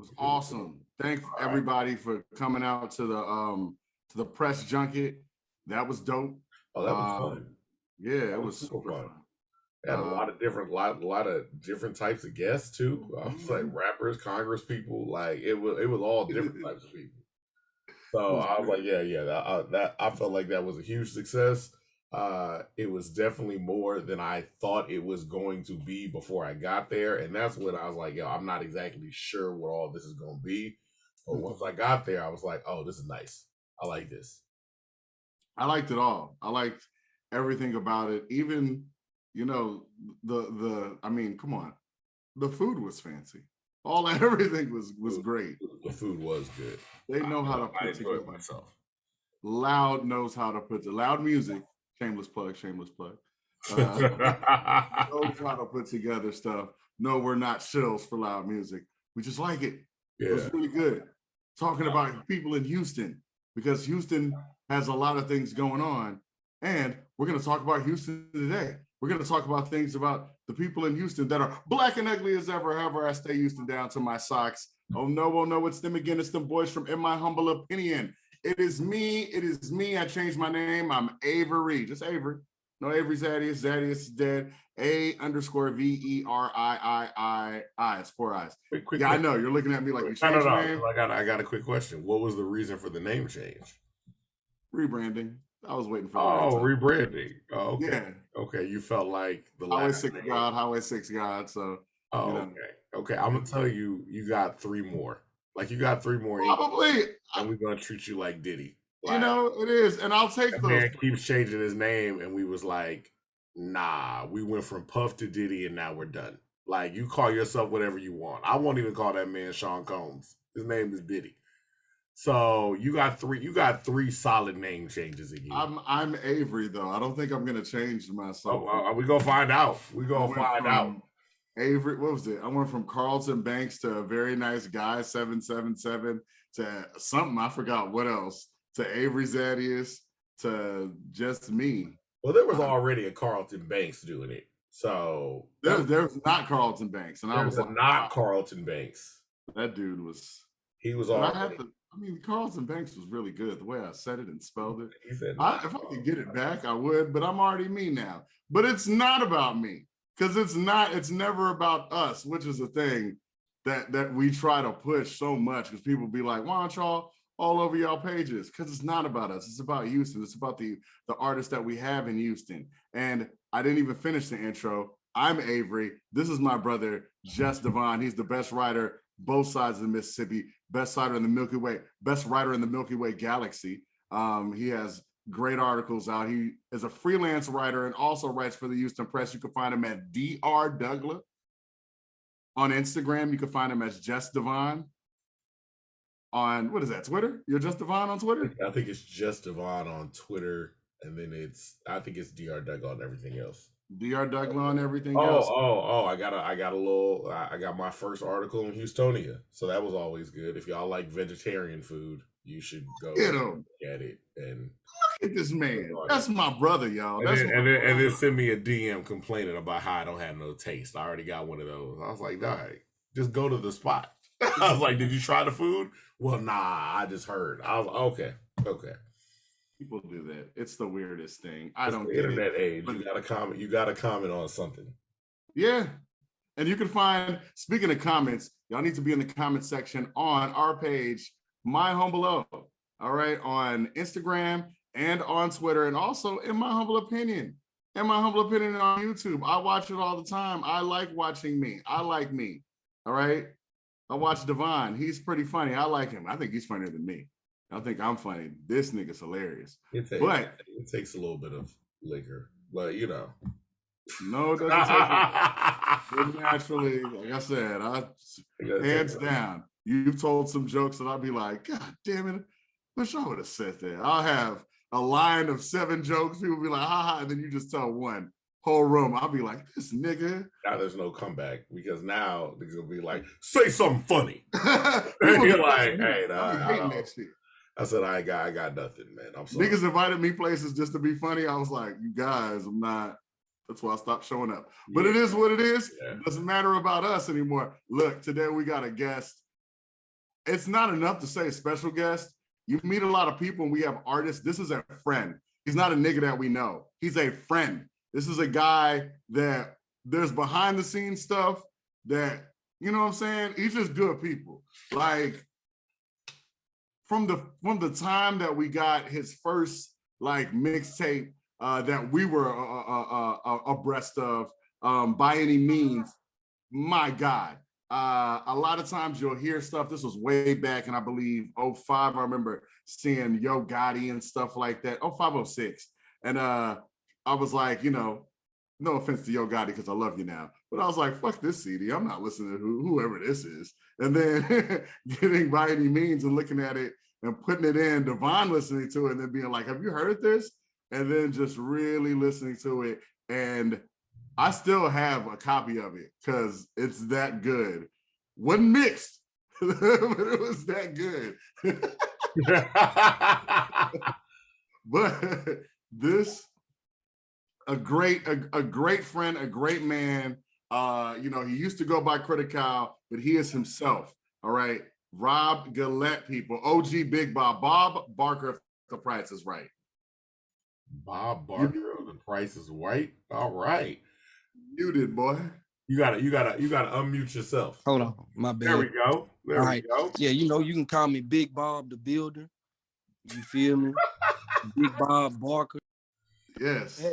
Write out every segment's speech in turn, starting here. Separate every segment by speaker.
Speaker 1: was awesome. Thank everybody for coming out to the press junket. That was dope.
Speaker 2: Oh, that was fun.
Speaker 1: Yeah, it was super fun.
Speaker 2: Had a lot of different types of guests too. I was like rappers, Congress people, like it was all different types of people. So I was like, that I felt like that was a huge success. It was definitely more than I thought it was going to be before I got there, and that's when I was like, yo, I'm not exactly sure what all this is going to be. But once I got there, I was like, oh, this is nice. I like this.
Speaker 1: I liked it all. I liked everything about it. Even, you know, I mean, come on, the food was fancy. Everything was great.
Speaker 2: The food was good.
Speaker 1: They know how to put
Speaker 2: I enjoyed myself.
Speaker 1: Loud knows how to put the loud music. Shameless plug. Knows how to put together stuff. No, we're not shills for loud music. We just like it. Yeah. It was really good. Talking about people in Houston, because Houston has a lot of things going on. And we're going to talk about Houston today. We're going to talk about things about the people in Houston that are black and ugly as ever. However, I stay Houston down to my socks. Oh no, it's them again. It's them boys from In My Humble Opinion. It is me. I changed my name. I'm Avery. Just Avery. No Avery Zadius. Zadius is dead. A_VERIII. It's 4 eyes. Quick, I know. You're looking at me like you changed your name.
Speaker 2: I got a quick question. What was the reason for the name change?
Speaker 1: Rebranding. I was waiting for
Speaker 2: rebranding. Oh, okay.
Speaker 1: Yeah.
Speaker 2: Okay. You felt like the
Speaker 1: Highway 6 God. So
Speaker 2: okay. I'm gonna tell you, you got 3 more. Like you got 3 more.
Speaker 1: Probably.
Speaker 2: And we're gonna treat you like Diddy.
Speaker 1: Like, it is, and I'll take those.
Speaker 2: Man keeps changing his name, and we was like, nah. We went from Puff to Diddy, and now we're done. Like you call yourself whatever you want. I won't even call that man Sean Combs. His name is Diddy. So you got 3 solid name changes again.
Speaker 1: I'm Avery though. I don't think I'm gonna change myself.
Speaker 2: We gonna find out.
Speaker 1: Avery, what was it? I went from Carlton Banks to a very nice guy, 777, to something I forgot what else, to Avery Zadius, to just me.
Speaker 2: Well, there was already a Carlton Banks doing it. So
Speaker 1: there's not Carlton Banks, and I was like,
Speaker 2: not Carlton Banks.
Speaker 1: That dude was.
Speaker 2: He was already.
Speaker 1: Carlton Banks was really good. The way I said it and spelled it. If I could get it back, I would, but I'm already me now. But it's not about me, because it's never about us, which is a thing that we try to push so much, because people be like, why aren't y'all all over y'all pages? Because it's not about us. It's about Houston. It's about the artists that we have in Houston. And I didn't even finish the intro. I'm Avery. This is my brother, Jess Devon. He's the best writer, both sides of the Mississippi, best writer in the Milky Way, best writer in the Milky Way galaxy. He has great articles out. He is a freelance writer and also writes for the Houston Press. You can find him at Dr. Douglas. On Instagram, you can find him as Jess Devon. On, what is that, Twitter? You're Jess Devon on Twitter?
Speaker 2: I think it's Jess Devon on Twitter, and then I think it's Dr. Douglas on everything else.
Speaker 1: Dr. Douglas on everything else.
Speaker 2: I got my first article in Houstonia, so that was always good. If y'all like vegetarian food, you should go look at it. And
Speaker 1: look at this man. That's my brother, y'all.
Speaker 2: And then send me a DM complaining about how I don't have no taste. I already got one of those. I was like, dang, just go to the spot. I was like, did you try the food? Well, nah, I just heard. I was like, okay.
Speaker 1: People do that. It's the weirdest thing. I don't get it.
Speaker 2: Internet age. You gotta comment on something.
Speaker 1: Yeah. And you can find, speaking of comments, y'all need to be in the comment section on our page, My Humble O. All right, on Instagram and on Twitter, and also In My Humble Opinion. In My Humble Opinion on YouTube. I watch it all the time. I like watching me. I like me. All right. I watch Devon. He's pretty funny. I like him. I think he's funnier than me. I think I'm funny. This nigga's hilarious.
Speaker 2: It takes a little bit of liquor, but you know.
Speaker 1: No, it doesn't take it. Naturally, like I said, hands down. You've told some jokes that I'll be like, God damn it, wish I would have said that. I'll have a line of 7 jokes. People will be like, ha ha, and then you just tell one. Whole room, I'll be like, this nigga.
Speaker 2: Now there's no comeback, because now they're gonna be like, say something funny. You're like, hey, I said, I got nothing, man. I'm sorry.
Speaker 1: Niggas invited me places just to be funny. I was like, you guys, I'm not. That's why I stopped showing up. But it is what it is. Yeah. It doesn't matter about us anymore. Look, today we got a guest. it's not enough to say special guest. You meet a lot of people and we have artists. This is a friend. He's not a nigga that we know. He's a friend. This is a guy that there's behind the scenes stuff that, you know what I'm saying? He's just good people. Like from the time that we got his first like mixtape that we were abreast of by any means, my God. A lot of times you'll hear stuff. This was way back in, I believe, 05. I remember seeing Yo Gotti and stuff like that. 05, 06. And I was like, you know, no offense to Yo Gotti because I love you now. But I was like, fuck this CD. I'm not listening to whoever this is. And then getting by any means and looking at it and putting it in, Devon listening to it and then being like, have you heard this? And then just really listening to it. And I still have a copy of it because it's that good. Wasn't mixed, but it was that good. But this, a great friend, a great man. You know, he used to go by Critical, but he is himself. All right. Rob Gullatte, people. OG Big Bob Barker, if the price is right.
Speaker 2: Bob Barker, the price is right. All right.
Speaker 1: Muted, boy.
Speaker 2: You gotta unmute yourself.
Speaker 3: Hold on, my bad.
Speaker 2: There we go. There we go.
Speaker 3: Yeah, you know, you can call me Big Bob the Builder. You feel me? Big Bob Barker.
Speaker 1: Yes.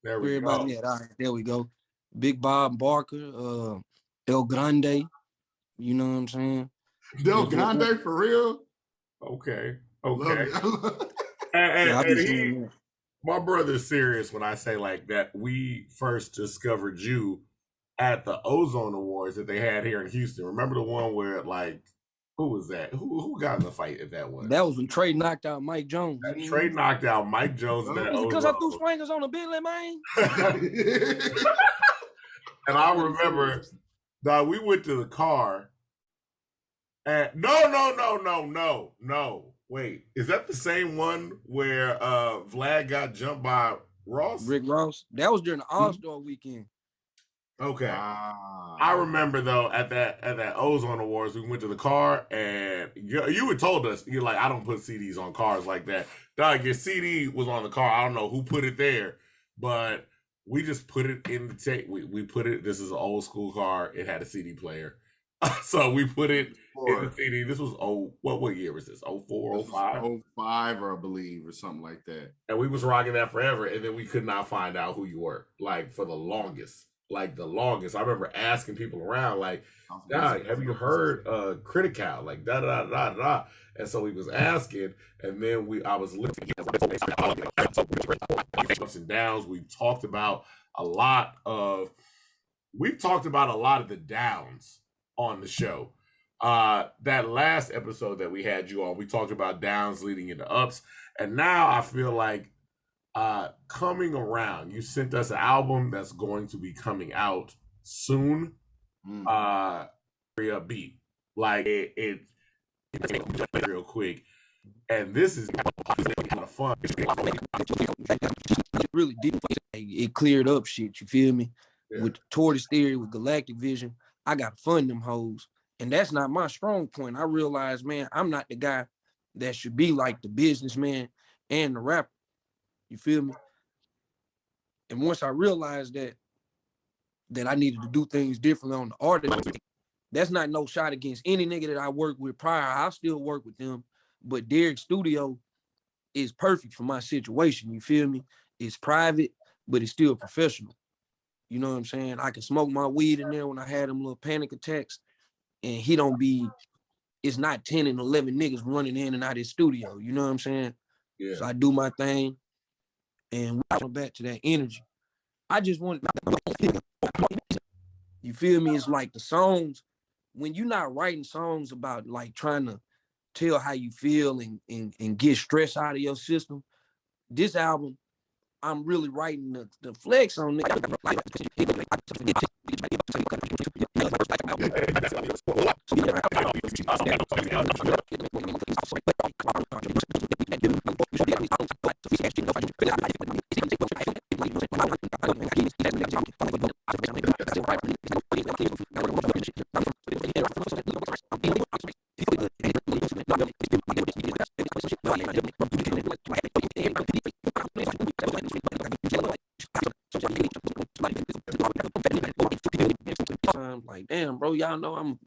Speaker 2: There we go.
Speaker 3: All right, there we go. Big Bob Barker, El Grande. You know what I'm saying?
Speaker 1: Del Grande for real?
Speaker 2: Okay. And my brother's serious when I say like that. We first discovered you at the Ozone Awards that they had here in Houston. Remember the one where like, who was that? Who got in the fight at that one?
Speaker 3: That was when Trey knocked out Mike Jones.
Speaker 2: Trey knocked out Mike Jones.
Speaker 3: Because I threw swingers on the Bentley, man.
Speaker 2: And I remember that we went to the car. And no. Wait, is that the same one where Vlad got jumped by Ross?
Speaker 3: Rick Ross? That was during the All-Star weekend.
Speaker 2: Okay. I remember though at that Ozone Awards, we went to the car and you had told us, you're like, I don't put CDs on cars like that. Dog, your CD was on the car. I don't know who put it there, but we just put it in the tape. We put it, this is an old school car. It had a CD player. So we put it in the CD. This was what year was this? 04, 05?
Speaker 1: 05, or I believe, or something like that.
Speaker 2: And we was rocking that forever, and then we could not find out who you were, like for the longest. I remember asking people around, like, have you heard Critical? Like da. And so we was asking, and then I was listening ups and downs. We've talked about a lot of the downs on the show. That last episode that we had you on, we talked about downs leading into ups, and now I feel like coming around, you sent us an album that's going to be coming out soon. Beat like it real quick, and this is kind of fun.
Speaker 3: Really deep. It cleared up shit. You feel me? Yeah. With Tortoise Theory, with Galactic Vision, I got to fund them hoes. And that's not my strong point. I realized, man, I'm not the guy that should be like the businessman and the rapper. You feel me? And once I realized that I needed to do things differently on the artist, that's not no shot against any nigga that I worked with prior. I still work with them. But Derek's studio is perfect for my situation. You feel me? It's private, but it's still professional. You know what I'm saying? I can smoke my weed in there when I had them little panic attacks, and it's not 10 and 11 niggas running in and out of his studio. You know what I'm saying? Yeah. So I do my thing, and we come back to that energy. I just want, you feel me? It's like the songs, when you're not writing songs about like trying to tell how you feel and get stress out of your system, this album, I'm really writing the flex on it. Like, damn, bro, y'all know I'm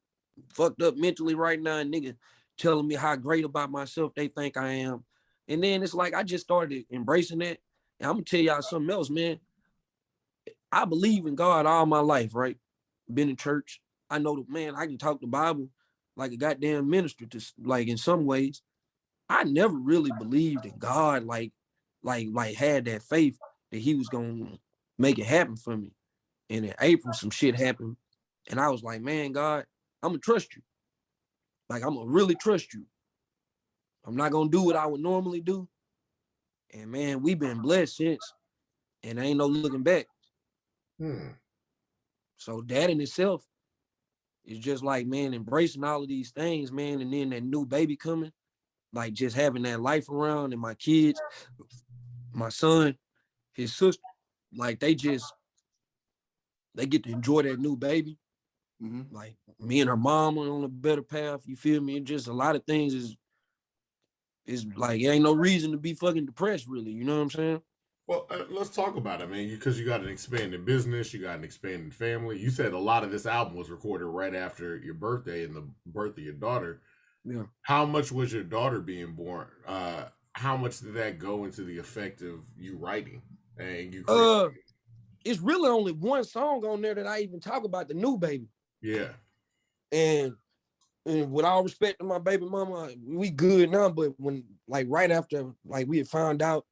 Speaker 3: fucked up mentally right now, and nigga telling me how great about myself they think I am. And then it's like I just started embracing that. And I'm gonna tell y'all something else, man. I believe in God all my life, right? Been in church. I know that, man, I can talk the Bible like a goddamn minister to, like, in some ways. I never really believed in God, like had that faith that he was gonna make it happen for me. And in April, some shit happened. And I was like, man, God, I'm gonna trust you. Like, I'm gonna really trust you. I'm not gonna do what I would normally do. And man, we've been blessed since, and ain't no looking back. So that in itself is just like, man, embracing all of these things, man, and then that new baby coming, like just having that life around, and my kids, my son, his sister, like they get to enjoy that new baby. Mm-hmm. Like me and her mom are on a better path. You feel me? And just a lot of things is like, it ain't no reason to be fucking depressed, really. You know what I'm saying?
Speaker 2: Well, let's talk about it, man. Because you got an expanding business, you got an expanding family. You said a lot of this album was recorded right after your birthday and the birth of your daughter.
Speaker 3: Yeah.
Speaker 2: How much was your daughter being born? How much did that go into the effect of you writing and you creating?
Speaker 3: It's really only one song on there that I even talk about, the new baby.
Speaker 2: Yeah.
Speaker 3: And with all respect to my baby mama, we good now, but when, like, right after, like, we had found out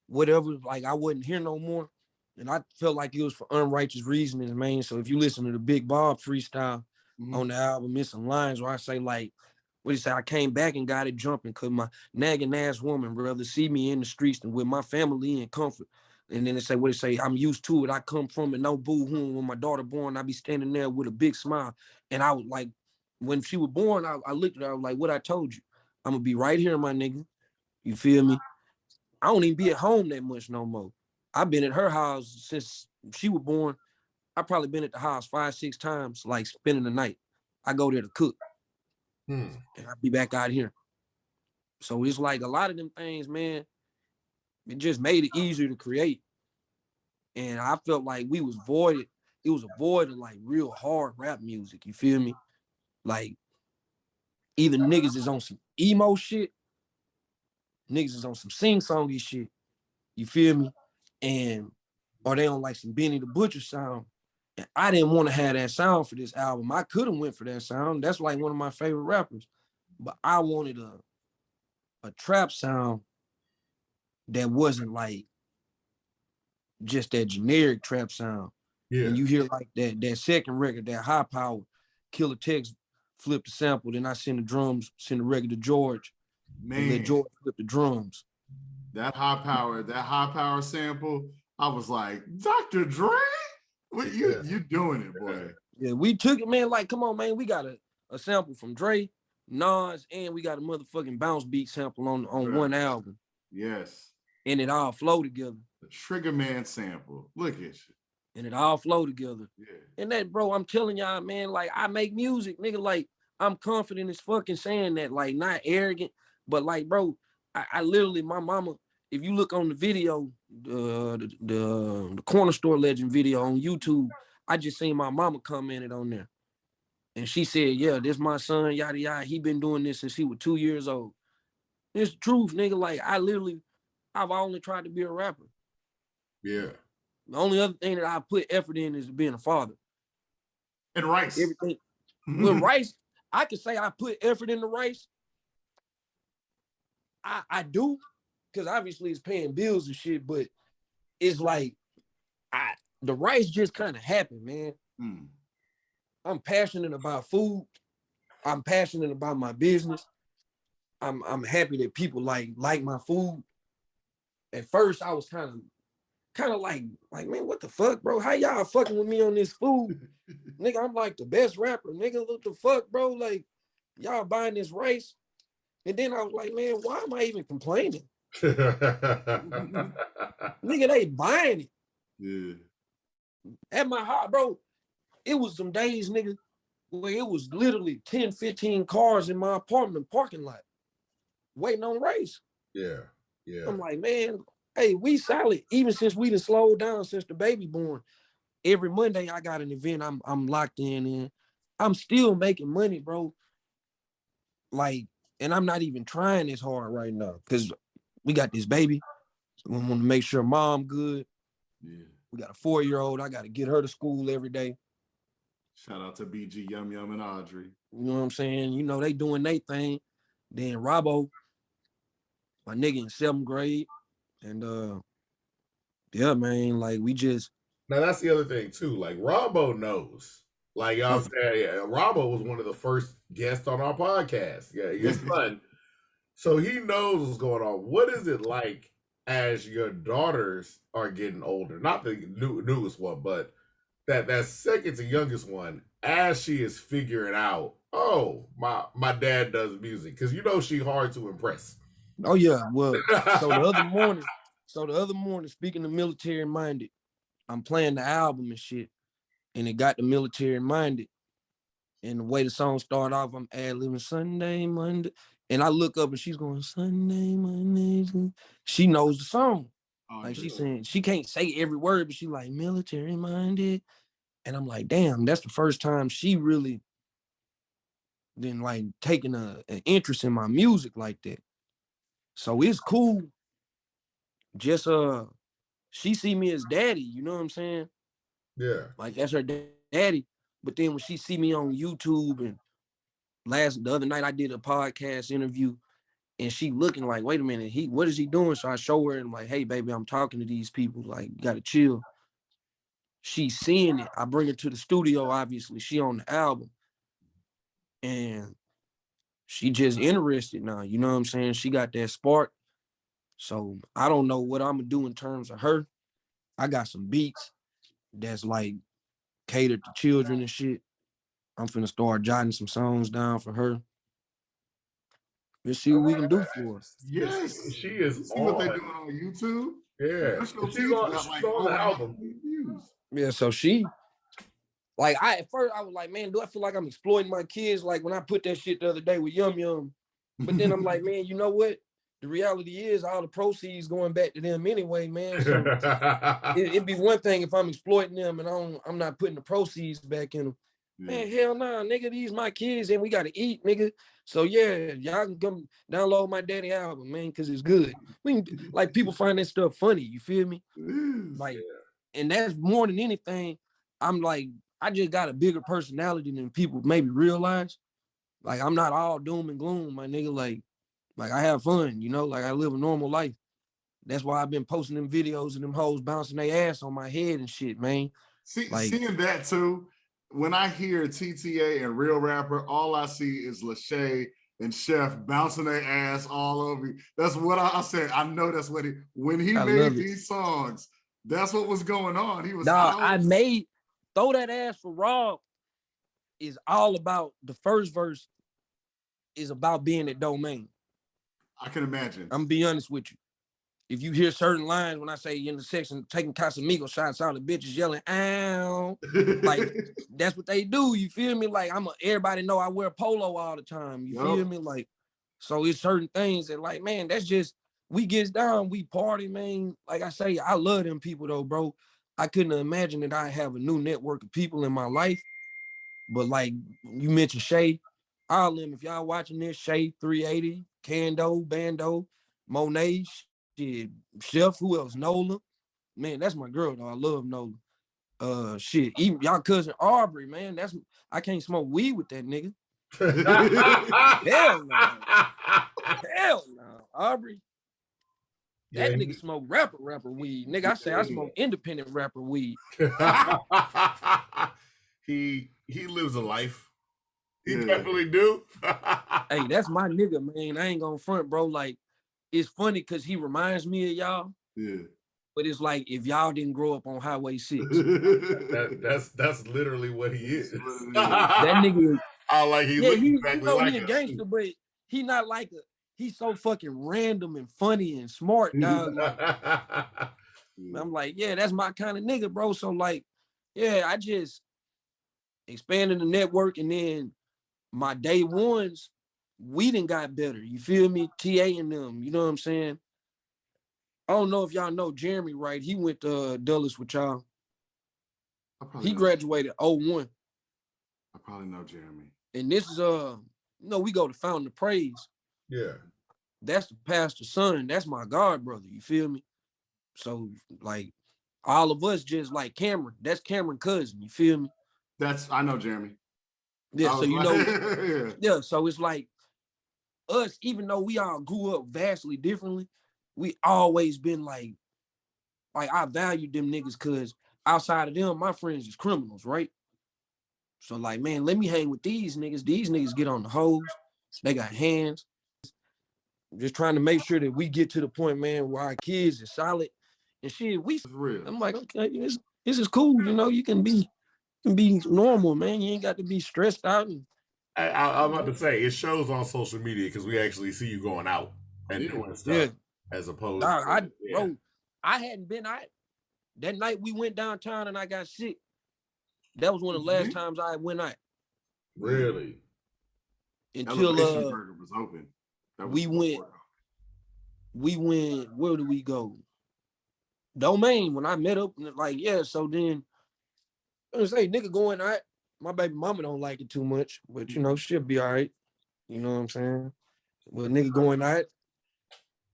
Speaker 3: whatever, like, I wasn't here no more, and I felt like it was for unrighteous reasons, man. So if you listen to the Big Bob freestyle on the album, there's some lines where I say, like, what do you say? I came back and got it jumping because my nagging ass woman rather see me in the streets than with my family in comfort. And then they say, what it say? I'm used to it. I come from it, no boo-hoo. When my daughter born, I be standing there with a big smile. And I was like, when she was born, I looked at her, I was like, what I told you, I'm gonna be right here, my nigga. You feel me? I don't even be at home that much no more. I've been at her house since she was born. I probably been at the house 5-6 times, like spending the night. I go there to cook. And I'll be back out here. So it's like a lot of them things, man, it just made it easier to create. And I felt like it was a void of like real hard rap music. You feel me? Like either niggas is on some emo shit, niggas is on some sing-songy shit. You feel me? And or they on like some Benny the Butcher sound. And I didn't want to have that sound for this album. I could have went for that sound. That's like one of my favorite rappers. But I wanted a trap sound that wasn't like just that generic trap sound. Yeah. When you hear like that second record, that High Power, Killer Text flip the sample, then I send the record to George. Man. And let George flip the drums.
Speaker 1: That high power sample, I was like, Dr. Dre? What you doing it, boy?
Speaker 3: Yeah, we took it, man. Like, come on, man. We got a sample from Dre, Nas, and we got a motherfucking bounce beat sample on one album.
Speaker 1: Yes.
Speaker 3: And it all flow together.
Speaker 1: The Trigger Man sample. Look at you.
Speaker 3: And it all flow together. Yeah. And that, bro, I'm telling y'all, man, like, I make music, nigga. Like, I'm confident as fucking saying that, like, not arrogant, but like, bro, I literally, my mama, if you look on the video, the Corner Store Legend video on YouTube, I just seen my mama commented on there. And she said, yeah, this my son, yada, yada. He been doing this since he was 2 years old. It's the truth, nigga. Like, I've only tried to be a rapper.
Speaker 2: Yeah.
Speaker 3: The only other thing that I put effort in is being a father.
Speaker 1: And Rice.
Speaker 3: Everything. With Rice, I could say I put effort into Rice. I do, because obviously it's paying bills and shit, but it's like the Rice just kind of happened, man. I'm passionate about food. I'm passionate about my business. I'm happy that people like my food. At first, I was kind of like, man, what the fuck, bro? How y'all fucking with me on this food? Nigga, I'm like the best rapper. Nigga, what the fuck, bro? Like, y'all buying this Rice? And then I was like, man, why am I even complaining? Nigga, they buying it. Yeah. At my heart, bro, it was some days, nigga, where it was literally 10, 15 cars in my apartment parking lot waiting on Rice.
Speaker 2: Yeah. Yeah.
Speaker 3: I'm like, man, hey, we solid. Even since we done slowed down since the baby born. Every Monday I got an event I'm locked in. I'm still making money, bro. Like, and I'm not even trying this hard right now because we got this baby. We want to make sure mom good.
Speaker 1: Yeah.
Speaker 3: We got a 4-year-old. I got to get her to school every day.
Speaker 1: Shout out to BG, Yum Yum, and Audrey.
Speaker 3: You know what I'm saying? You know, they doing their thing. Then Robbo, my nigga in 7th grade. And yeah, man, like we just.
Speaker 2: Now that's the other thing too. Like Robbo knows. Like y'all said, yeah, Robbo was one of the first guests on our podcast. Yeah, his son. So he knows what's going on. What is it like as your daughters are getting older? Not the newest one, but that second to youngest one, as she is figuring out, oh, my dad does music. Because you know she hard to impress.
Speaker 3: Oh yeah. Well, so the other morning, speaking of military minded, I'm playing the album and shit. And it got the military minded. And the way the song started off, I'm ad-libbing Sunday, Monday. And I look up and she's going, Sunday, Monday. She knows the song.
Speaker 1: Oh,
Speaker 3: like
Speaker 1: yeah.
Speaker 3: she's saying, she can't say every word, but she like military minded. And I'm like, damn, that's the first time she really then like taking an interest in my music like that. So it's cool. Just she see me as daddy, you know what I'm saying?
Speaker 2: Yeah.
Speaker 3: Like that's her daddy. But then when she see me on YouTube and the other night I did a podcast interview and she looking like, wait a minute, what is he doing? So I show her and I'm like, hey baby, I'm talking to these people, like you gotta chill. She's seeing it. I bring her to the studio, obviously. She on the album. And she just interested now, you know what I'm saying? She got that spark. So I don't know what I'm gonna do in terms of her. I got some beats that's like catered to children and shit. I'm finna start jotting some songs down for her. Let's see what we can do for her.
Speaker 1: Yes.
Speaker 2: She is
Speaker 1: you see
Speaker 2: on.
Speaker 1: what they're doing on YouTube?
Speaker 2: Yeah. She's on the album.
Speaker 1: Views.
Speaker 3: Yeah, so she, like, at first I was like, man, do I feel like I'm exploiting my kids? Like when I put that shit the other day with Yum Yum. But then I'm like, man, you know what? The reality is all the proceeds going back to them anyway, man. So it'd be one thing if I'm exploiting them and I'm not putting the proceeds back in them. Yeah. Man, hell nah, nigga, these my kids and we gotta eat, nigga. So yeah, y'all can come download my daddy album, man, because it's good. We can, like people find that stuff funny, you feel me? Like, and that's more than anything. I'm like, I just got a bigger personality than people maybe realize. Like I'm not all doom and gloom, my nigga. Like I have fun, you know, like I live a normal life. That's why I've been posting them videos of them hoes bouncing their ass on my head and shit, man.
Speaker 1: Seeing that too, when I hear TTA and Real Rapper, all I see is Lachey and Chef bouncing their ass all over you. That's what I said. I know that's what when he made these songs, that's what was going on. He was
Speaker 3: Throw That Ass for Rob is all about the first verse is about being at domain.
Speaker 1: I can imagine.
Speaker 3: I'm gonna be honest with you. If you hear certain lines when I say in the section taking Casamigos shots, all the bitches yelling, ow. Like that's what they do. You feel me? Like everybody know I wear polo all the time. You feel me? Like, so it's certain things that like, man, that's just we gets down, we party, man. Like I say, I love them people though, bro. I couldn't imagine that I have a new network of people in my life. But like you mentioned Shay, all of them, if y'all watching this, Shay 380, Kando, Bando, Monet, shit, Chef, who else? Nola. Man, that's my girl though. I love Nola. Shit, even y'all cousin Aubrey, man. I can't smoke weed with that nigga. Hell no. Hell no. Aubrey. That nigga smoke rapper weed. Nigga, I say I smoke independent rapper weed.
Speaker 2: He lives a life. He definitely do.
Speaker 3: Hey, that's my nigga, man. I ain't gonna front, bro. Like, it's funny because he reminds me of y'all.
Speaker 1: Yeah.
Speaker 3: But it's like if y'all didn't grow up on Highway 6.
Speaker 2: That's literally what he is.
Speaker 3: That nigga.
Speaker 2: I like he looks exactly like
Speaker 3: he a gangster, but he not like he's so fucking random and funny and smart, dog. Like, I'm like, yeah, that's my kind of nigga, bro. So like, yeah, I just expanded the network and then my day ones, we done got better. You feel me? TA and them, you know what I'm saying? I don't know if y'all know Jeremy, right? He went to Dulles with y'all. He graduated 01.
Speaker 1: I probably know Jeremy.
Speaker 3: And this is we go to Fountain of Praise.
Speaker 2: Yeah.
Speaker 3: That's the pastor's son. That's my god brother. You feel me? So like all of us just like Cameron. That's Cameron's cousin. You feel me?
Speaker 1: I know Jeremy.
Speaker 3: Yeah, so you know, yeah, so it's like us, even though we all grew up vastly differently, we always been like I valued them niggas because outside of them, my friends is criminals, right? So like, man, let me hang with these niggas. These niggas get on the hose. They got hands. Just trying to make sure that we get to the point, man, where our kids are solid and shit. I'm like, okay, this is cool. You know, you can be normal, man. You ain't got to be stressed out. And
Speaker 2: I'm about to say it shows on social media because we actually see you going out and doing stuff as opposed to
Speaker 3: bro, I hadn't been out. That night we went downtown and I got sick. That was one of the last times I went out.
Speaker 2: Really?
Speaker 3: Until
Speaker 1: Burger was open.
Speaker 3: We went, where do we go? Domain, when I met up, like, yeah, so then I was say, nigga going out. My baby mama don't like it too much, but you know, she'll be all right. You know what I'm saying? But nigga going out.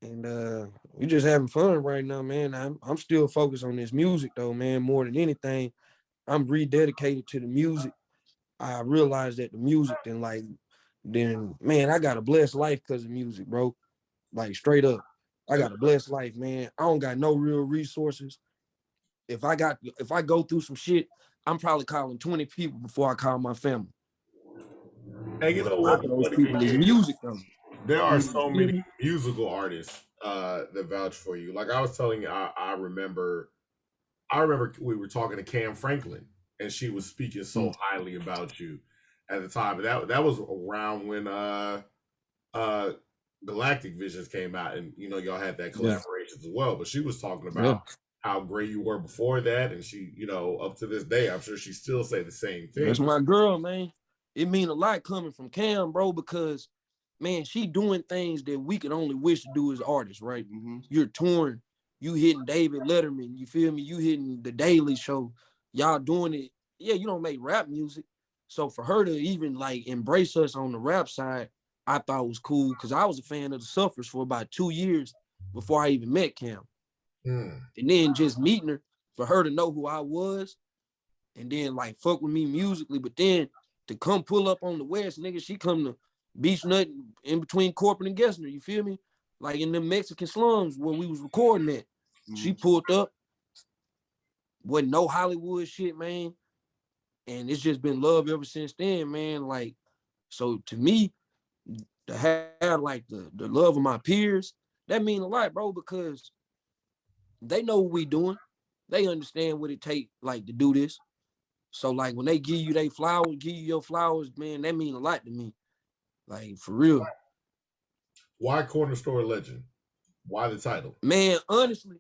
Speaker 3: And we just having fun right now, man. I'm still focused on this music though, man. More than anything, I'm rededicated to the music. I realized that the music, then man, I got a blessed life because of music, bro. Like straight up, I got a blessed life, man. I don't got no real resources. If I go through some shit, I'm probably calling 20 people before I call my family.
Speaker 2: And you know what?
Speaker 3: Those people is music though.
Speaker 2: There are so many musical artists that vouch for you. Like I was telling you, I remember we were talking to Cam Franklin, and she was speaking so highly about you at the time. That was around when Galactic Visions came out, and you know y'all had that collaboration as well. But she was talking about how great you were before that, and she, you know, up to this day, I'm sure she still say the same thing.
Speaker 3: That's my girl, man. It mean a lot coming from Cam, bro, because man, she doing things that we could only wish to do as artists, right? You're touring, you hitting David Letterman, you feel me? You hitting the Daily Show, y'all doing it. Yeah, you don't make rap music. So for her to even like embrace us on the rap side, I thought was cool because I was a fan of the Suffers for about 2 years before I even met Cam. And then just meeting her, for her to know who I was, and then like fuck with me musically, but then to come pull up on the West, nigga, she come to Beach Nut in between Corporate and Gessner, you feel me? Like in the Mexican slums where we was recording at. She pulled up, wasn't no Hollywood shit, man. And it's just been love ever since then, man. Like, so to me, to have like the love of my peers, that mean a lot, bro, because they know what we doing. They understand what it take like to do this. So like when they give you their flowers, give you your flowers, man, that mean a lot to me. Like for real.
Speaker 2: Why Corner Store Legend? Why the title?
Speaker 3: Man, honestly,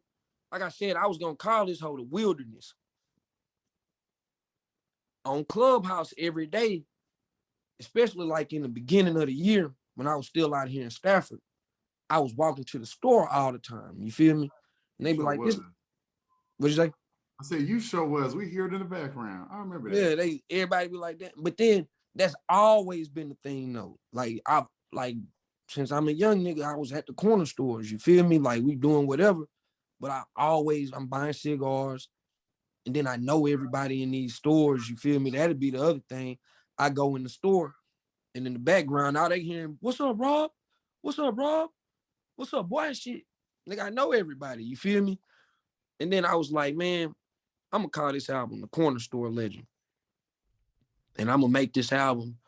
Speaker 3: like I said, I was gonna call this whole the wilderness. On Clubhouse every day, especially like in the beginning of the year when I was still out here in Stafford, I was walking to the store all the time. You feel me? And they be like, "This." What'd you say?
Speaker 1: I said, "You sure was." We hear it in the background. I remember that.
Speaker 3: Yeah, everybody be like that. But then that's always been the thing, though. Like since I'm a young nigga, I was at the corner stores. You feel me? Like we doing whatever. But I'm buying cigars. And then I know everybody in these stores, you feel me? That'd be the other thing. I go in the store and in the background, now they hearing, "What's up, Rob? What's up, Rob? What's up, boy?" Shit. Nigga, I know everybody, you feel me? And then I was like, man, I'm gonna call this album The Corner Store Legend. And I'm gonna make this album.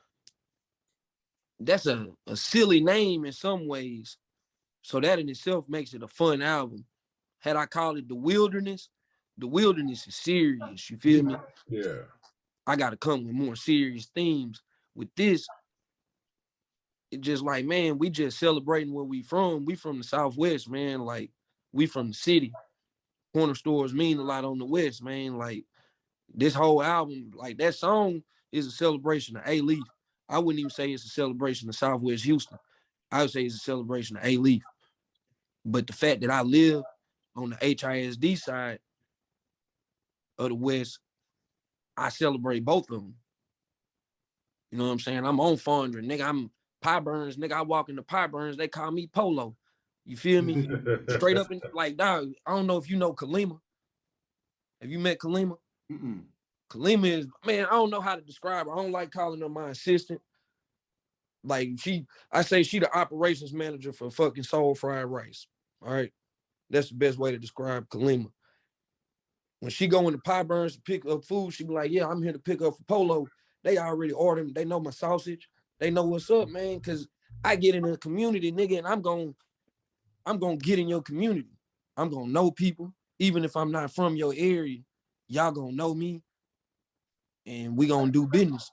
Speaker 3: That's a silly name in some ways. So that in itself makes it a fun album. Had I called it The Wilderness is serious, you feel me?
Speaker 2: Yeah.
Speaker 3: I gotta come with more serious themes. With this, it's just like, man, we just celebrating where we from. We from the Southwest, man. Like, we from the city. Corner stores mean a lot on the West, man. Like, this whole album, like that song is a celebration of A-Leaf. I wouldn't even say it's a celebration of Southwest Houston. I would say it's a celebration of A-Leaf. But the fact that I live on the HISD side of the West, I celebrate both of them. You know what I'm saying? I'm on Fondren, nigga. I'm Pie Burns, nigga. I walk into Pie Burns, they call me Polo. You feel me? Straight up, like, dog, I don't know if you know Kalima. Have you met Kalima? Kalima is, man, I don't know how to describe her. I don't like calling her my assistant. Like, I say she the operations manager for fucking Soul Fried Rice. All right? That's the best way to describe Kalima. When she go into Pie Burns to pick up food, she be like, yeah, I'm here to pick up for Polo. They already ordered. They know my sausage. They know what's up, man, because I get in the community, nigga, and I'm gonna get in your community. I'm gonna know people. Even if I'm not from your area, y'all gonna know me, and we gonna do business.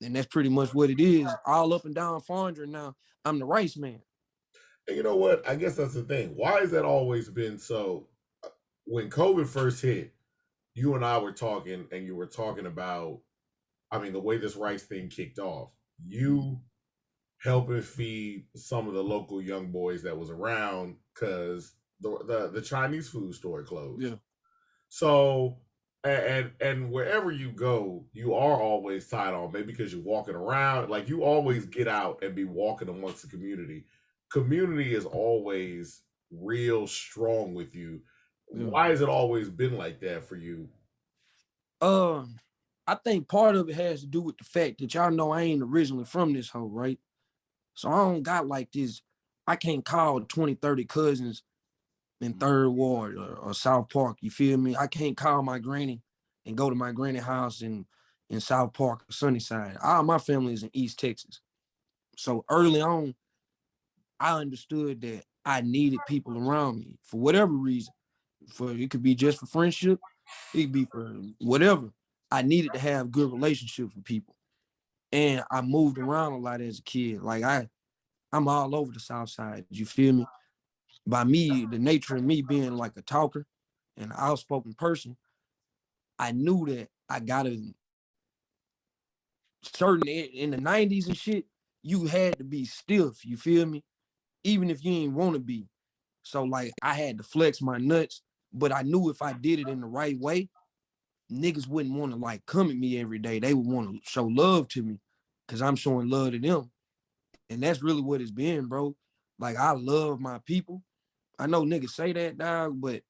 Speaker 3: And that's pretty much what it is. All up and down Fondren now. I'm the rice man.
Speaker 2: And you know what? I guess that's the thing. Why has that always been so? When COVID first hit, you and I were talking, and you were talking about, I mean, the way this rice thing kicked off. You helping feed some of the local young boys that was around because the Chinese food store closed.
Speaker 3: Yeah.
Speaker 2: So and wherever you go, you are always tied on, maybe because you're walking around. Like, you always get out and be walking amongst the community. Community is always real strong with you. Yeah. Why has it always been like that for you?
Speaker 3: I think part of it has to do with the fact that y'all know I ain't originally from this hoe, right? So I don't got like this, I can't call 20, 30 cousins in 3rd Ward or South Park, you feel me? I can't call my granny and go to my granny house in South Park or Sunnyside. All my family is in East Texas. So early on, I understood that I needed people around me for whatever reason. It could be just for friendship, it could be for whatever. I needed to have good relationships with people. And I moved around a lot as a kid. Like, I'm all over the South Side, you feel me? By me, the nature of me being like a talker and an outspoken person, I knew that I gotta, certain in the 90s and shit, you had to be stiff, you feel me? Even if you ain't want to be. So like, I had to flex my nuts, but I knew if I did it in the right way, niggas wouldn't want to like come at me every day. They would want to show love to me because I'm showing love to them. And that's really what it's been, bro. Like, I love my people. I know niggas say that, dog, but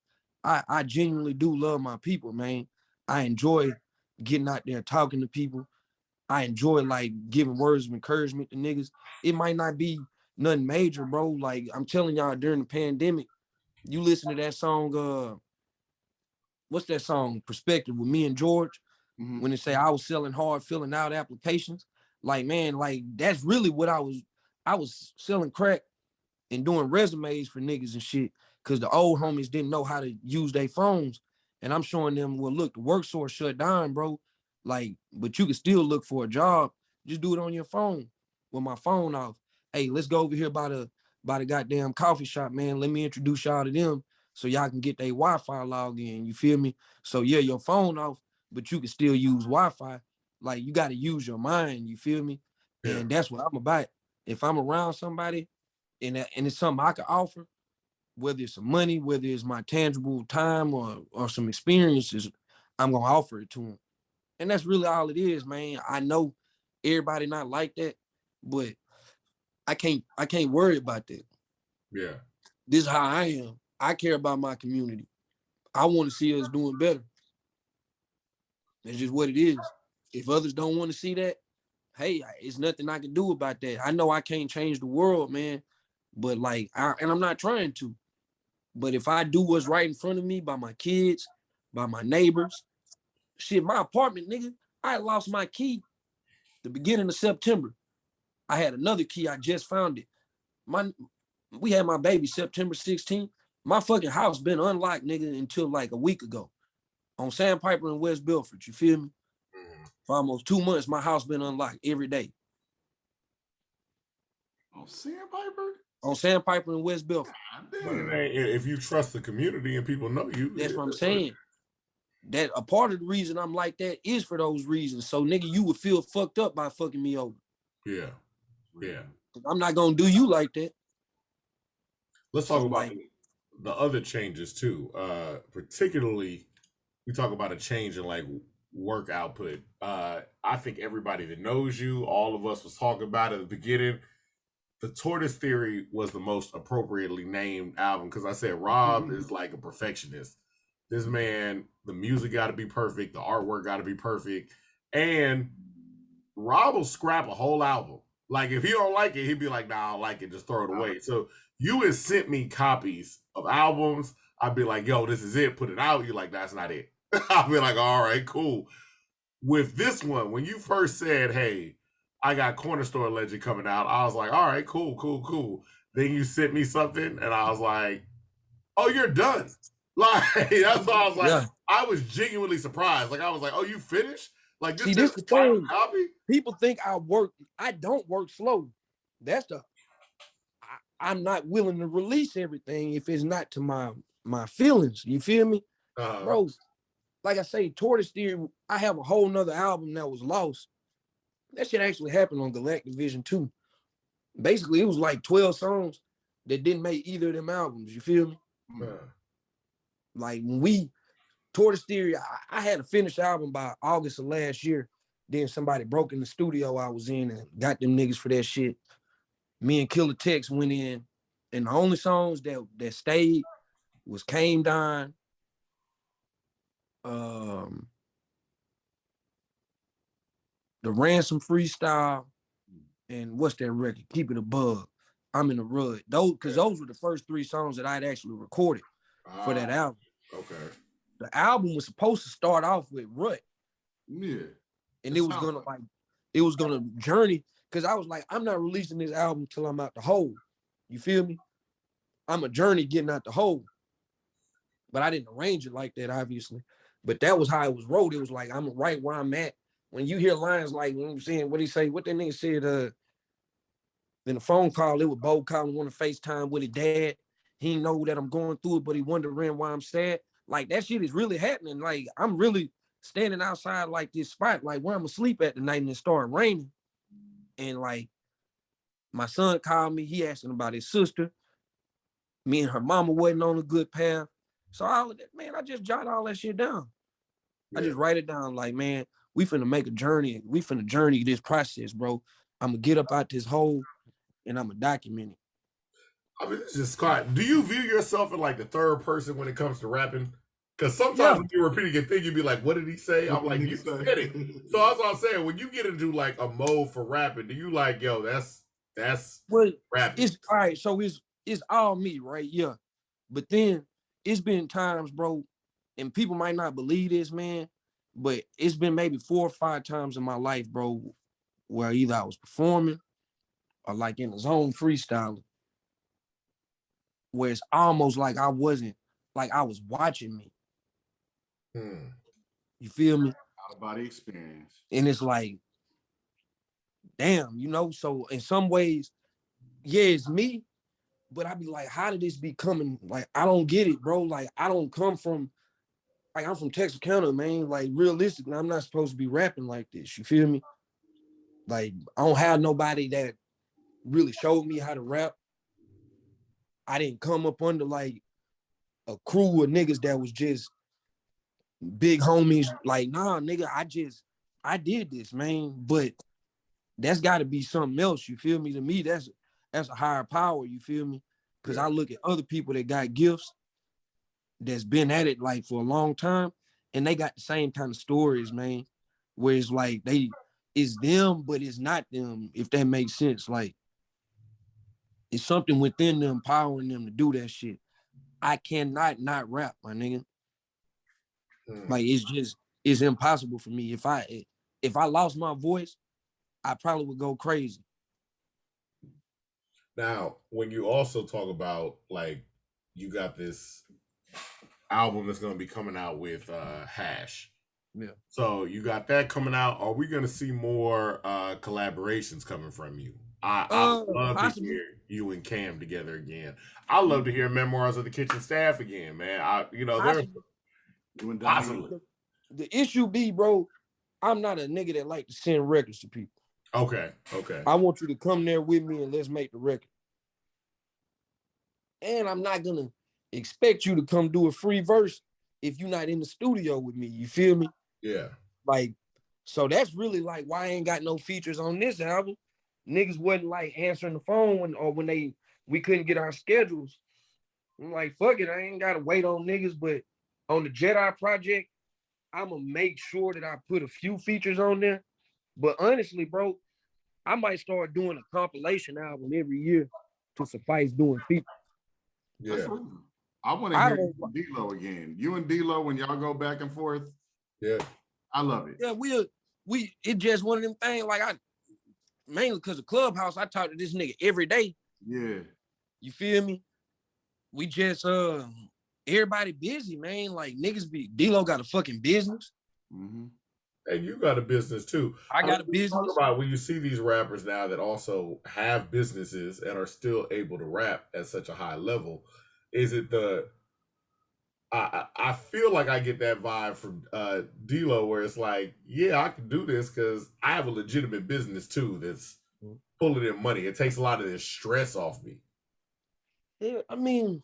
Speaker 3: I genuinely do love my people, man. I enjoy getting out there talking to people. I enjoy like giving words of encouragement to niggas. It might not be nothing major, bro. Like, I'm telling y'all, during the pandemic, you listen to that song, what's that song, Perspective, with me and George, when they say I was selling hard, filling out applications. Like, man, like, that's really what I was selling crack and doing resumes for niggas and shit, because the old homies didn't know how to use their phones. And I'm showing them, well, look, the work source shut down, bro. Like, but you can still look for a job. Just do it on your phone with my phone off. Hey, let's go over here by the goddamn coffee shop, man. Let me introduce y'all to them so y'all can get their Wi-Fi login. You feel me? So yeah, your phone off, but you can still use Wi-Fi. Like, you got to use your mind. You feel me? Yeah. And that's what I'm about. If I'm around somebody and it's something I can offer, whether it's some money, whether it's my tangible time or some experiences, I'm gonna offer it to them. And that's really all it is, man. I know everybody not like that, but I can't worry about that.
Speaker 2: Yeah.
Speaker 3: This is how I am. I care about my community. I want to see us doing better. That's just what it is. If others don't want to see that, hey, it's nothing I can do about that. I know I can't change the world, man, but like, and I'm not trying to. But if I do what's right in front of me by my kids, by my neighbors, shit, my apartment, nigga, I lost my key the beginning of September. I had another key. I just found it. We had my baby September 16th. My fucking house been unlocked, nigga, until like a week ago on Sandpiper in West Belford. You feel me? For almost 2 months, my house been unlocked every day.
Speaker 1: On Sandpiper?
Speaker 3: On Sandpiper in West Belford.
Speaker 2: If you trust the community and people know you.
Speaker 3: That's what I'm saying. That a part of the reason I'm like that is for those reasons. So, nigga, you would feel fucked up by fucking me over.
Speaker 2: Yeah. Yeah.
Speaker 3: I'm not gonna do you like that.
Speaker 2: Let's talk about the other changes too. Particularly, we talk about a change in like work output. I think everybody that knows you, all of us was talking about it at the beginning. The Tortoise Theory was the most appropriately named album because I said Rob is like a perfectionist. This man, the music got to be perfect, the artwork got to be perfect, and Rob will scrap a whole album. Like if he don't like it, he'd be like, "Nah, I don't like it, just throw it away." So you had sent me copies of albums. I'd be like, "Yo, this is it. Put it out." You're like, "That's not it." I'd be like, "All right, cool." With this one, when you first said, "Hey, I got Corner Store Legend coming out," I was like, "All right, cool, cool, cool." Then you sent me something, and I was like, "Oh, you're done." Like that's why I was like, I was genuinely surprised. Like I was like, "Oh, you finished?" Like this is the final copy.
Speaker 3: People think I work. I don't work slow. That's I'm not willing to release everything if it's not to my feelings. You feel me, bro? Like I say, Tortoise Theory. I have a whole nother album that was lost. That shit actually happened on Galactic Vision 2. Basically, it was like 12 songs that didn't make either of them albums. You feel me? Like when Tortoise Theory, I had a finished album by August of last year. Then somebody broke in the studio I was in and got them niggas for that shit. Me and Killer Tex went in, and the only songs that stayed was Came Down, the Ransom Freestyle, and what's that record? Keep It a Bug. I'm in the Rud. Those were the first 3 songs that I'd actually recorded for that album.
Speaker 2: Okay.
Speaker 3: The album was supposed to start off with Rut.
Speaker 1: Yeah.
Speaker 3: And it was gonna journey, because I was like, I'm not releasing this album till I'm out the hole. You feel me? I'm a journey getting out the hole. But I didn't arrange it like that, obviously. But that was how it was wrote. It was like, I'm right where I'm at. When you hear lines like, you know what I'm saying, what he say, what that nigga said, in the phone call, it was Bo calling, want to FaceTime with his dad. He didn't know that I'm going through it, but he wondering why I'm sad. Like, that shit is really happening. Like, I'm really standing outside like this spot, like where I'm asleep at the night, and it started raining. And like, my son called me, he asking about his sister. Me and her mama wasn't on a good path. So I just jot all that shit down. Yeah. I just write it down like, man, we finna make a journey. We finna journey this process, bro. I'm gonna get up out this hole and I'm gonna document it.
Speaker 2: I mean, it's just quite. Do you view yourself in like the third person when it comes to rapping? Because sometimes when you're repeating a thing, you'd be like, "What did he say?" I'm like, "You said it." So that's what I'm saying. When you get into like a mode for rapping, do you like, "Yo, that's rapping"?
Speaker 3: It's all right. So it's all me, right? Yeah. But then it's been times, bro, and people might not believe this, man, but it's been maybe 4 or 5 times in my life, bro, where either I was performing or like in the zone freestyling, where it's almost like I wasn't, like I was watching me. You feel me?
Speaker 1: Out of body experience.
Speaker 3: And it's like, damn, you know, so in some ways, yeah, it's me, but I be like, how did this be coming? Like, I don't get it, bro. Like, I don't come from, like, I'm from Texarkana, man. Like, realistically, I'm not supposed to be rapping like this. You feel me? Like, I don't have nobody that really showed me how to rap. I didn't come up under, like, a crew of niggas that was just big homies. Like, nah, nigga, I did this, man. But that's got to be something else. You feel me? To me, that's a higher power. You feel me? Because I look at other people that got gifts that's been at it like for a long time, and they got the same kind of stories, man. Where it's like it's them, but it's not them, if that makes sense. Like, it's something within them empowering them to do that shit. I cannot not rap, my nigga. Like, it's impossible for me. If I lost my voice, I probably would go crazy.
Speaker 2: Now, when you also talk about, like, you got this album that's going to be coming out with Hash.
Speaker 3: Yeah.
Speaker 2: So you got that coming out. Are we going to see more collaborations coming from you? I love possibly to hear you and Cam together again. I love to hear Memoirs of the Kitchen Staff again, man. There's possibly.
Speaker 3: The issue be, bro, I'm not a nigga that like to send records to people.
Speaker 2: Okay.
Speaker 3: I want you to come there with me and let's make the record. And I'm not gonna expect you to come do a free verse if you're not in the studio with me. You feel me?
Speaker 2: Yeah.
Speaker 3: Like, so that's really like why I ain't got no features on this album. Niggas wasn't like answering the phone when we couldn't get our schedules. I'm like, fuck it, I ain't gotta wait on niggas. But on the Jedi project, I'ma make sure that I put a few features on there. But honestly, bro, I might start doing a compilation album every year to suffice doing features.
Speaker 2: Yeah.
Speaker 1: I want to hear you and D-Lo again. You and D-Lo, when y'all go back and forth.
Speaker 2: Yeah.
Speaker 1: I love it.
Speaker 3: Yeah, it just one of them things, like mainly because of Clubhouse, I talk to this nigga every day.
Speaker 1: Yeah.
Speaker 3: You feel me? We just everybody busy, man. Like niggas D-Lo got a fucking business.
Speaker 1: Mm-hmm.
Speaker 2: And you got a business too.
Speaker 3: I got a business.
Speaker 2: Talk about when you see these rappers now that also have businesses and are still able to rap at such a high level. Is it I feel like I get that vibe from D-Lo where it's like, yeah, I can do this because I have a legitimate business too that's pulling in money. It takes a lot of this stress off me.
Speaker 3: Yeah, I mean,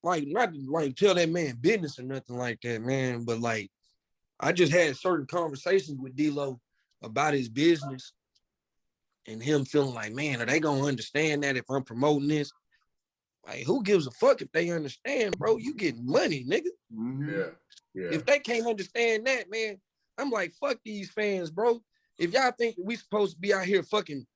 Speaker 3: like not to like tell that man business or nothing like that, man. But like, I just had certain conversations with D-Lo about his business and him feeling like, man, are they gonna understand that if I'm promoting this? Like, who gives a fuck if they understand, bro? You getting money, nigga.
Speaker 1: Mm-hmm.
Speaker 2: Yeah.
Speaker 3: If they can't understand that, man, I'm like, fuck these fans, bro. If y'all think that we supposed to be out here fucking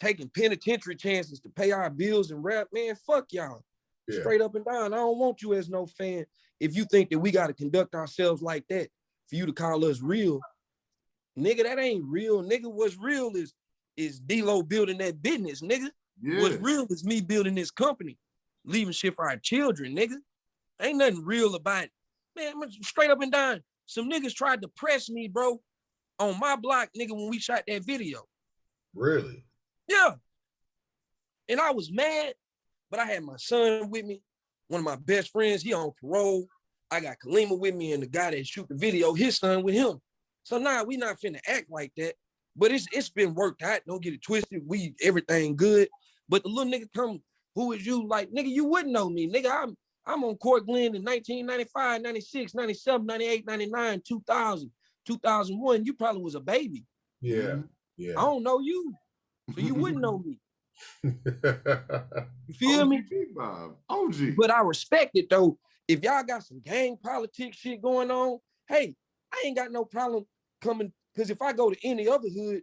Speaker 3: taking penitentiary chances to pay our bills and rap, man, fuck y'all. Yeah. Straight up and down. I don't want you as no fan. If you think that we got to conduct ourselves like that for you to call us real, nigga, that ain't real. Nigga, what's real is D-Lo building that business, nigga. Yeah. What's real is me building this company, leaving shit for our children, nigga. Ain't nothing real about it. Man, straight up and down. Some niggas tried to press me, bro, on my block, nigga, when we shot that video.
Speaker 2: Really?
Speaker 3: Yeah. And I was mad, but I had my son with me, one of my best friends, he on parole. I got Kalima with me and the guy that shoot the video, his son with him. So now we not finna act like that, but it's been worked out. Don't get it twisted. Everything good. But the little nigga come, who is you? Like, nigga, you wouldn't know me. Nigga, I'm on Court Glen in 1995, 96, 97, 98, 99, 2000, 2001. You probably was a baby.
Speaker 2: Yeah. Yeah.
Speaker 3: I don't know you. So you wouldn't know me. You feel me?
Speaker 1: OG.
Speaker 3: But I respect it though. If y'all got some gang politics shit going on, hey, I ain't got no problem coming. Because if I go to any other hood,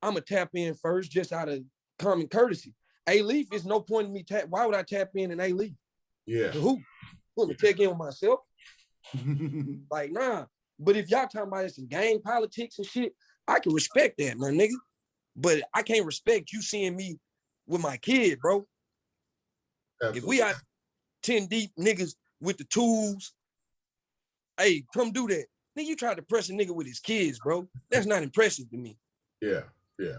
Speaker 3: I'ma tap in first just out of common courtesy. A-Leaf is no point in me why would I tap in A-Leaf?
Speaker 2: Yeah.
Speaker 3: To who? I'm gonna check in with myself. Like, nah. But if y'all talking about some gang politics and shit, I can respect that, my nigga. But I can't respect you seeing me with my kid, bro. Absolutely. If we out 10 deep niggas with the tools, hey, come do that. Nigga, you tried to press a nigga with his kids, bro. That's not impressive to me.
Speaker 2: Yeah, yeah.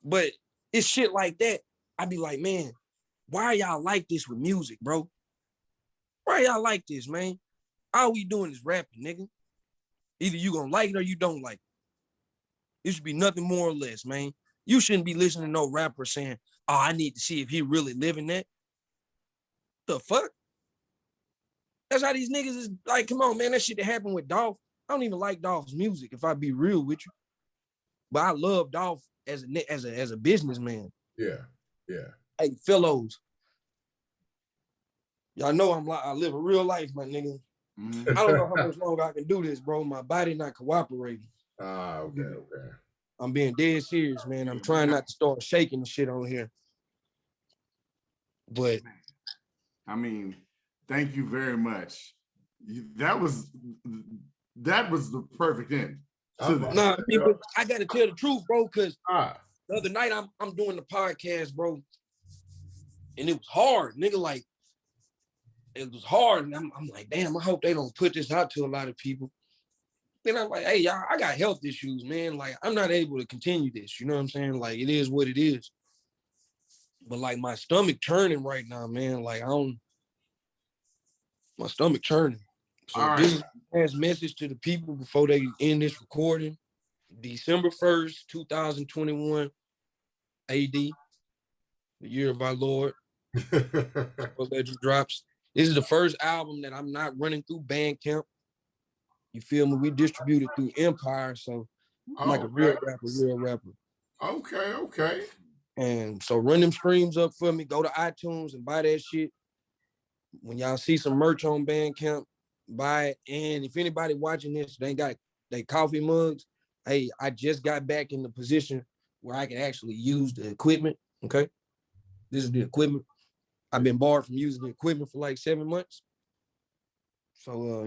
Speaker 3: But it's shit like that. I be like, man, why y'all like this with music, bro? Why y'all like this, man? All we doing is rapping, nigga. Either you gonna like it or you don't like it. It should be nothing more or less, man. You shouldn't be listening to no rapper saying, oh, I need to see if he really living that. The fuck? That's how these niggas is like, come on, man, that shit that happened with Dolph. I don't even like Dolph's music, if I be real with you. But I love Dolph as a businessman.
Speaker 2: Yeah, yeah.
Speaker 3: Hey, fellows, y'all know I live a real life, my nigga. Mm-hmm. I don't know how much longer I can do this, bro. My body not cooperating.
Speaker 2: Okay.
Speaker 3: I'm being dead serious, man. I'm trying not to start shaking the shit on here. But
Speaker 1: I mean, thank you very much. That was the perfect end.
Speaker 3: Nah, but I gotta tell the truth, bro, because the other night I'm doing the podcast, bro, and it was hard, nigga. Like, it was hard, and I'm like, damn, I hope they don't put this out to a lot of people. Then I'm like, hey, y'all, I got health issues, man. Like, I'm not able to continue this. You know what I'm saying? Like, it is what it is. But like, my stomach churning right now, man. Like, my stomach churning. So this is a last message to the people before they end this recording. December 1st, 2021, AD, the year of our Lord. Legend drops. This is the first album that I'm not running through Bandcamp. You feel me? We distributed through Empire, so I'm like a real rapper.
Speaker 2: Okay.
Speaker 3: And so run them streams up for me. Go to iTunes and buy that shit. When y'all see some merch on Bandcamp, buy it. And if anybody watching this, they got their coffee mugs. Hey, I just got back in the position where I can actually use the equipment. Okay. This is the equipment. I've been barred from using the equipment for like 7 months. So,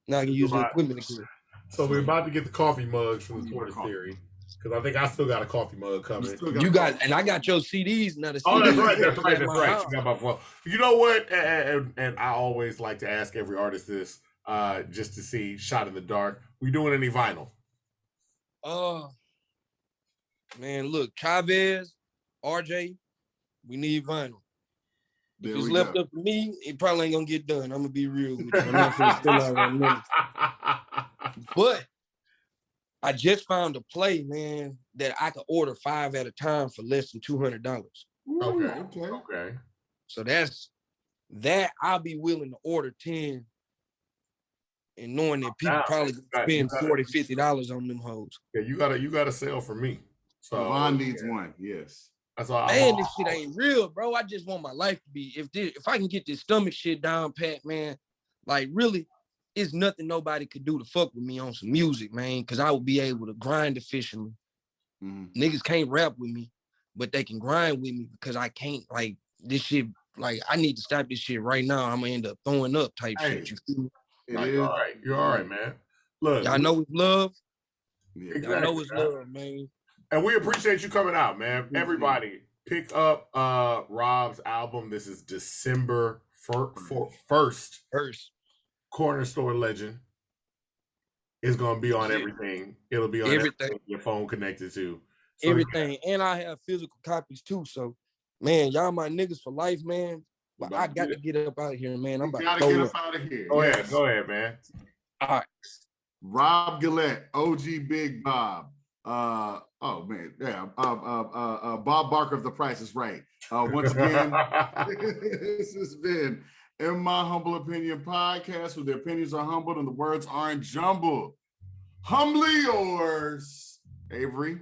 Speaker 3: now I can use the equipment again.
Speaker 2: So we're about to get the coffee mugs from the Tortoise Theory. Because I think I still got a coffee mug coming.
Speaker 3: I got your CDs now.
Speaker 2: Oh, that's right. You got my phone. You know what? And I always like to ask every artist this, just to see shot in the dark. We doing any vinyl?
Speaker 3: Man, look, Chavez, RJ, we need vinyl. If it's left up to me, it probably ain't gonna get done. I'm gonna be real with you. I'm not gonna still out on minutes. But I just found a play, man, that I could order 5 at a time for less than $200.
Speaker 2: Okay.
Speaker 3: So that's that. I'll be willing to order 10, and knowing that people probably spend $40, $50 on them hoes.
Speaker 2: Yeah, you gotta sell for me. So
Speaker 1: Devon needs one. Yes.
Speaker 3: That's all. Man, this shit ain't real, bro. I just want my life to be. If I can get this stomach shit down pat, man, like really, it's nothing nobody could do to fuck with me on some music, man. Because I would be able to grind efficiently. Niggas can't rap with me, but they can grind with me because I can't. Like this shit. Like I need to stop this shit right now. I'm gonna end up throwing up type shit. You feel me?
Speaker 2: You're all right. You're all right, man. Look,
Speaker 3: y'all know it's love.
Speaker 2: Yeah,
Speaker 3: y'all know it's love, man.
Speaker 2: And we appreciate you coming out, man. Everybody, pick up Rob's album. This is December 1st. Corner Store Legend is going to be on everything. It'll be on everything your phone connected to.
Speaker 3: So everything. And I have physical copies too. So, man, y'all my niggas for life, man. But I got to get up out of here, man. I'm about to get up
Speaker 1: out of here.
Speaker 2: Go ahead, man.
Speaker 3: All right.
Speaker 1: Rob Gullatte, OG Big Bob. Bob Barker of The Price is Right. Once again, this has been In My Humble Opinion podcast, where the opinions are humbled and the words aren't jumbled. Humbly yours, Avery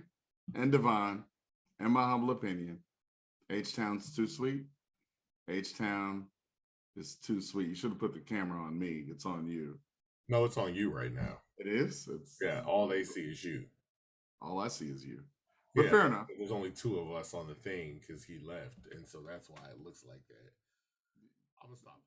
Speaker 1: and Devon. In my humble opinion, H-Town's too sweet. H-Town is too sweet. You should have put the camera on me. It's on you.
Speaker 2: No, it's on you right now.
Speaker 1: It is?
Speaker 2: All they see is you.
Speaker 1: All I see is you. But fair enough.
Speaker 2: There's only 2 of us on the thing because he left. And so that's why it looks like that. I'm going to stop.